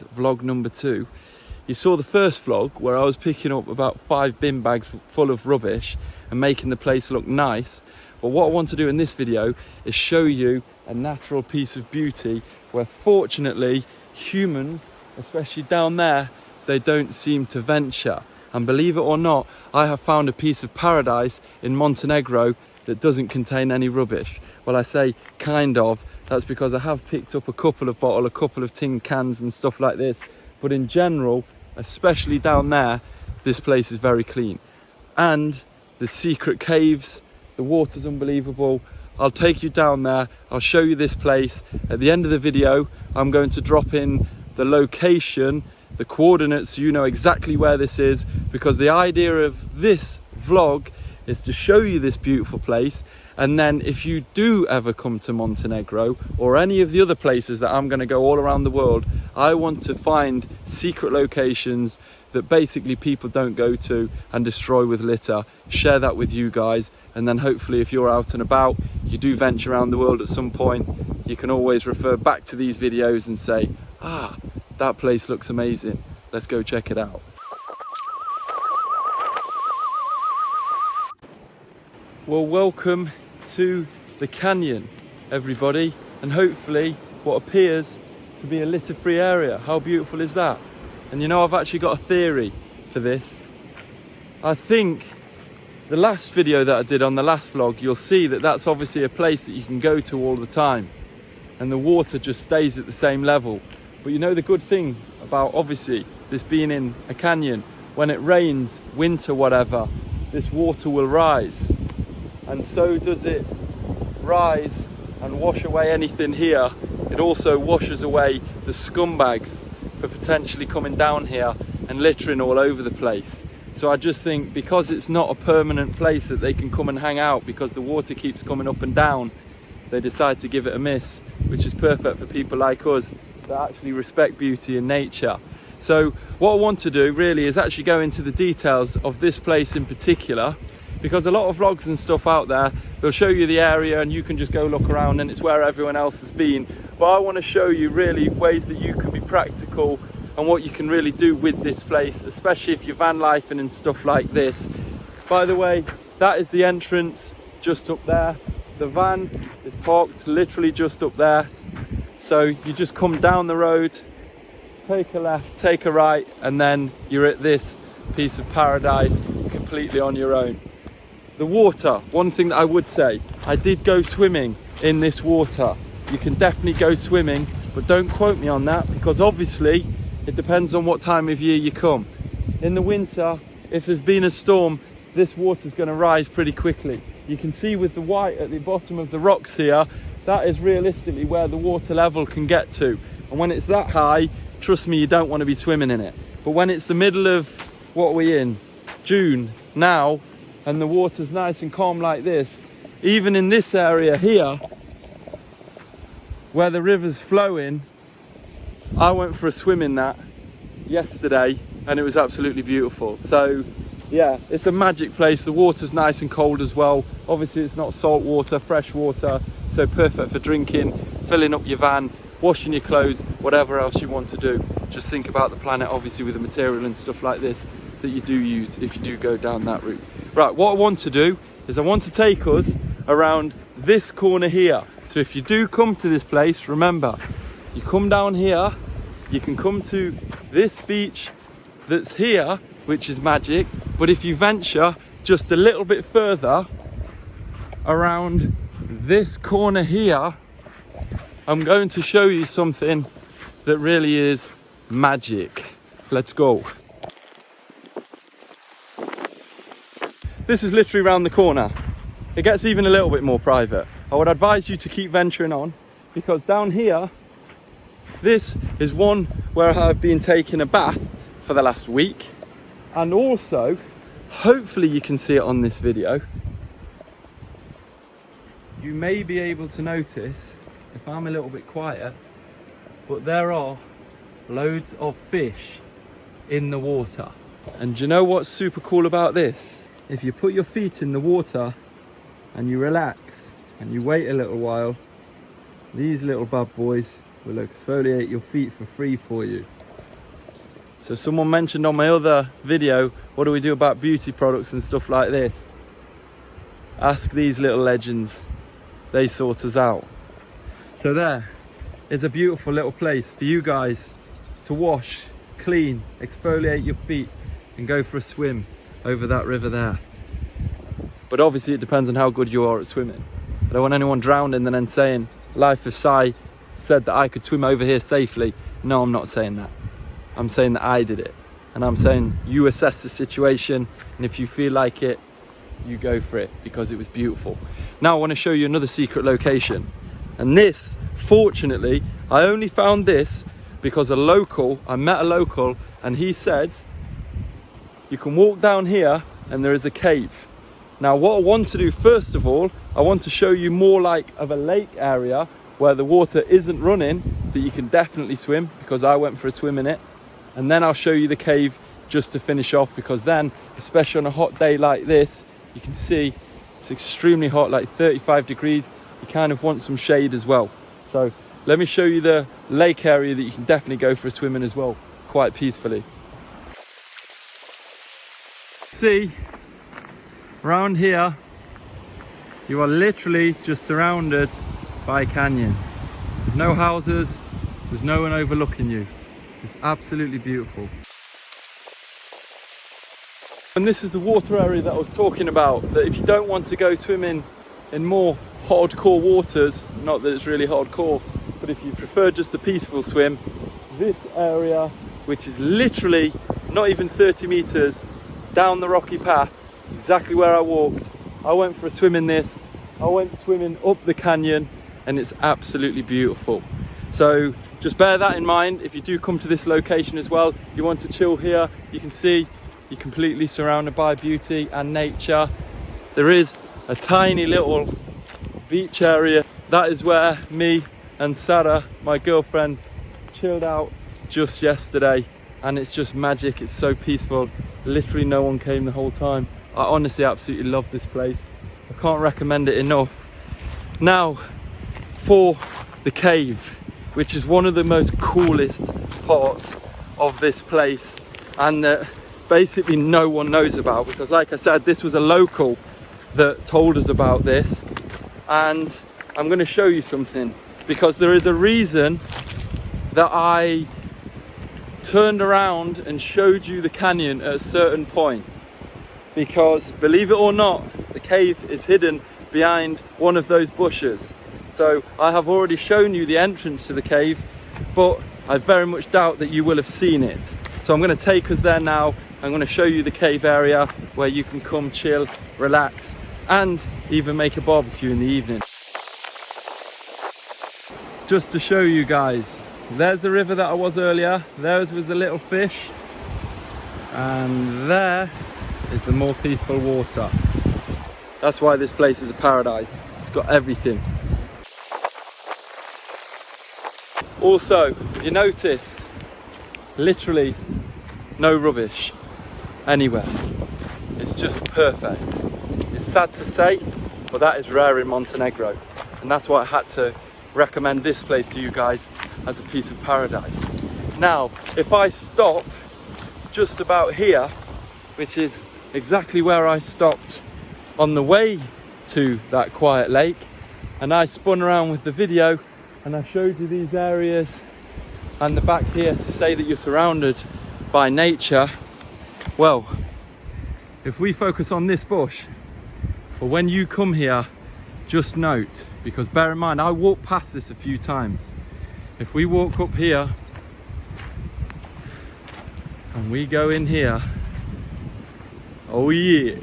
Vlog number 2. You saw the first vlog where I was picking up about 5 bin bags full of rubbish and making the place look nice. But what I want to do in this video is show you a natural piece of beauty where fortunately humans, especially down there, they don't seem to venture. And believe it or not, I have found a piece of paradise in Montenegro that doesn't contain any rubbish. Well, I say kind of. That's because I have picked up a couple of tin cans and stuff like this. But in general, especially down there, this place is very clean. And the secret caves, the water's unbelievable. I'll take you down there. I'll show you this place. At the end of the video, I'm going to drop in the location, the coordinates, so you know exactly where this is, because the idea of this vlog is to show you this beautiful place. And then if you do ever come to Montenegro or any of the other places that I'm going to go all around the world, I want to find secret locations that basically people don't go to and destroy with litter, share that with you guys. And then hopefully if you're out and about, you do venture around the world at some point, you can always refer back to these videos and say, ah, that place looks amazing, let's go check it out. Well, welcome to the canyon, everybody, and hopefully what appears to be a litter-free area. How beautiful is that? And you know, I've actually got a theory for this. I think the last video that I did on the last vlog, you'll see that that's obviously a place that you can go to all the time and the water just stays at the same level. But you know, the good thing about obviously this being in a canyon, when it rains, winter, whatever, this water will rise. And so does it rise and wash away anything here. It also washes away the scumbags for potentially coming down here and littering all over the place. So I just think because it's not a permanent place that they can come and hang out, because the water keeps coming up and down, they decide to give it a miss, which is perfect for people like us that actually respect beauty and nature. So what I want to do really is actually go into the details of this place in particular, because a lot of vlogs and stuff out there, they'll show you the area and you can just go look around and it's where everyone else has been. But I want to show you really ways that you can be practical and what you can really do with this place, especially if you're van lifing and stuff like this. By the way, that is the entrance just up there. The van is parked literally just up there. So you just come down the road, take a left, take a right, and then you're at this piece of paradise completely on your own. The water, one thing that I would say, I did go swimming in this water. You can definitely go swimming, but don't quote me on that, because obviously it depends on what time of year you come. In the winter, if there's been a storm, this water's going to rise pretty quickly. You can see with the white at the bottom of the rocks here, that is realistically where the water level can get to. And when it's that high, trust me, you don't want to be swimming in it. But when it's the middle of, what are we in? June now, and the water's nice and calm like this, even in this area here where the river's flowing, I went for a swim in that yesterday and it was absolutely beautiful. So yeah, it's a magic place. The water's nice and cold as well. Obviously it's not salt water, fresh water, so perfect for drinking, filling up your van, washing your clothes, whatever else you want to do. Just think about the planet, obviously, with the material and stuff like this that you do use if you do go down that route. Right, what I want to do is I want to take us around this corner here. So if you do come to this place, remember, you come down here, you can come to this beach that's here, which is magic. But if you venture just a little bit further around this corner here, I'm going to show you something that really is magic. Let's go. This is literally around the corner. It gets even a little bit more private. I would advise you to keep venturing on, because down here, this is one where I've been taking a bath for the last week. And also, hopefully you can see it on this video, you may be able to notice, if I'm a little bit quiet, but there are loads of fish in the water. And do you know what's super cool about this? If you put your feet in the water and you relax and you wait a little while, these little bad boys will exfoliate your feet for free for you. So someone mentioned on my other video, what do we do about beauty products and stuff like this? Ask these little legends, they sort us out. So there is a beautiful little place for you guys to wash, clean, exfoliate your feet and go for a swim over that river there. But obviously it depends on how good you are at swimming. I don't want anyone drowning and then saying, Life of Si said that I could swim over here safely. No, I'm not saying that. I'm saying that I did it. And I'm saying you assess the situation, and if you feel like it, you go for it, because it was beautiful. Now I want to show you another secret location. And this, fortunately, I only found this because I met a local, and he said, you can walk down here and there is a cave. Now what I want to do first of all, I want to show you more like of a lake area where the water isn't running, that you can definitely swim, because I went for a swim in it. And then I'll show you the cave just to finish off, because then, especially on a hot day like this, you can see it's extremely hot, like 35 degrees. You kind of want some shade as well. So let me show you the lake area that you can definitely go for a swim in as well, quite peacefully. See, around here, you are literally just surrounded by a canyon. There's no houses, there's no one overlooking you. It's absolutely beautiful. And this is the water area that I was talking about, that if you don't want to go swimming in more hardcore waters, not that it's really hardcore, but if you prefer just a peaceful swim, this area, which is literally not even 30 meters down the rocky path, exactly where I walked, I went for a swim in this. I went swimming up the canyon, and it's absolutely beautiful. So just bear that in mind. If you do come to this location as well, you want to chill here, you can see you're completely surrounded by beauty and nature. There is a tiny little beach area. That is where me and Sarah, my girlfriend, chilled out just yesterday, and it's just magic. It's so peaceful. Literally no one came the whole time. I honestly absolutely love this place. I can't recommend it enough. Now for the cave, which is one of the most coolest parts of this place, and that basically no one knows about, because like I said, this was a local that told us about this. And I'm going to show you something, because there is a reason that I turned around and showed you the canyon at a certain point, because believe it or not, the cave is hidden behind one of those bushes. So I have already shown you the entrance to the cave, but I very much doubt that you will have seen it. So I'm going to take us there now. I'm going to show you the cave area where you can come chill, relax, and even make a barbecue in the evening. Just to show you guys, there's the river that I was earlier, there's was the little fish, and there is the more peaceful water. That's why this place is a paradise. It's got everything. Also, you notice, literally no rubbish anywhere. It's just perfect. It's sad to say, but that is rare in Montenegro, and that's why I had to recommend this place to you guys as a piece of paradise. Now, if I stop just about here, which is exactly where I stopped on the way to that quiet lake, and I spun around with the video and I showed you these areas and the back here to say that you're surrounded by nature. Well, if we focus on this bush, for when you come here, just note, because bear in mind, I walked past this a few times. If we walk up here and we go in here, oh yeah,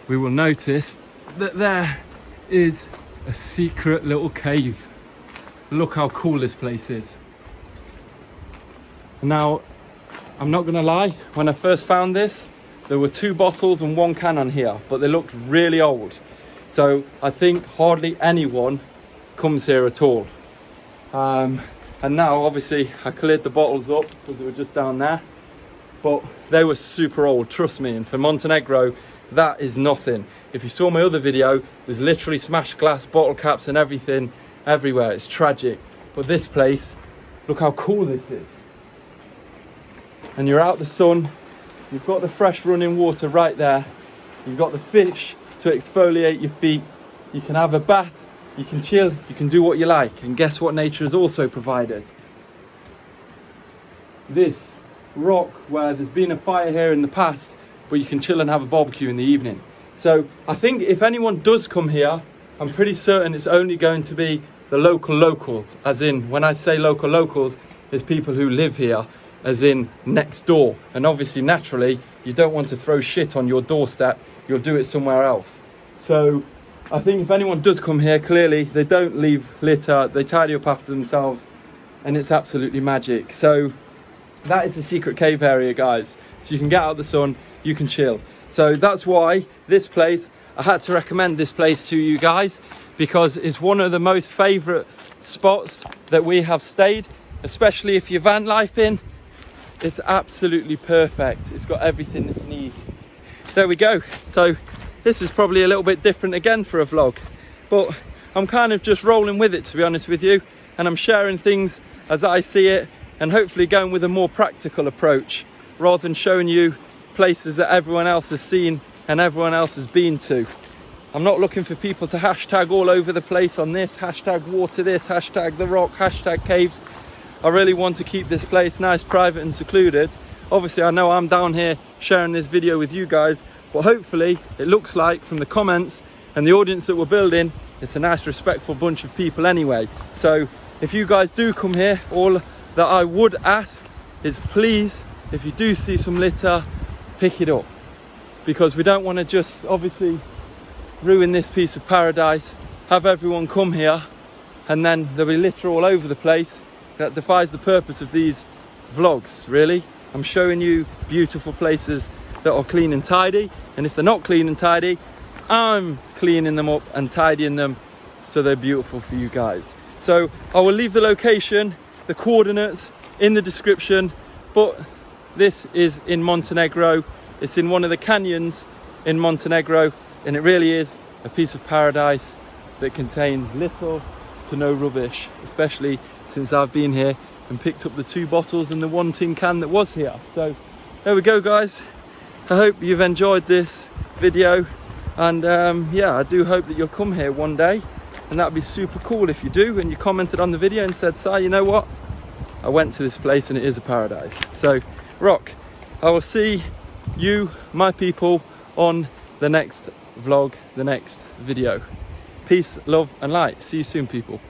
we will notice that there is a secret little cave. Look how cool this place is. Now, I'm not gonna lie, when I first found this, there were 2 bottles and 1 can on here, but they looked really old. So I think hardly anyone comes here at all. And now obviously I cleared the bottles up because they were just down there, but they were super old, trust me. And for Montenegro, that is nothing. If you saw my other video, there's literally smashed glass, bottle caps and everything everywhere. It's tragic. But this place, Look how cool this is. And you're out the sun, you've got the fresh running water right there, you've got the fish to exfoliate your feet, you can have a bath, you can chill, you can do what you like. And guess what nature has also provided? This rock where there's been a fire here in the past, but you can chill and have a barbecue in the evening. So I think if anyone does come here, I'm pretty certain it's only going to be the local locals, as in, when I say local locals, it's people who live here, as in next door. And obviously, naturally, you don't want to throw shit on your doorstep, you'll do it somewhere else. So I think if anyone does come here, clearly they don't leave litter, they tidy up after themselves, and it's absolutely magic. So that is the secret cave area, guys. So you can get out of the sun, you can chill. So that's why this place, I had to recommend this place to you guys, because it's one of the most favorite spots that we have stayed, especially if you're van lifing. It's absolutely perfect. It's got everything that you need. There we go. So this is probably a little bit different again for a vlog, but I'm kind of just rolling with it, to be honest with you, and I'm sharing things as I see it, and hopefully going with a more practical approach rather than showing you places that everyone else has seen and everyone else has been to. I'm not looking for people to hashtag all over the place on this, hashtag water this, hashtag the rock, hashtag caves. I really want to keep this place nice, private and secluded. Obviously, I know I'm down here sharing this video with you guys, but hopefully it looks like from the comments and the audience that we're building, it's a nice, respectful bunch of people anyway. So if you guys do come here, all that I would ask is, please, if you do see some litter, pick it up, because we don't want to just obviously ruin this piece of paradise, have everyone come here and then there'll be litter all over the place. That defies the purpose of these vlogs, really. I'm showing you beautiful places that are clean and tidy, and if they're not clean and tidy, I'm cleaning them up and tidying them so they're beautiful for you guys. So I will leave the location, the coordinates in the description, but this is in Montenegro. It's in one of the canyons in Montenegro, and it really is a piece of paradise that contains little to no rubbish, especially since I've been here and picked up the 2 bottles and the 1 tin can that was here. So there we go, guys. I hope you've enjoyed this video, and yeah, I do hope that you'll come here one day, and that'd be super cool if you do, and you commented on the video and said, Si, you know what, I went to this place and it is a paradise. So rock, I will see you, my people, on the next vlog, the next video. Peace, love and light. See you soon, people.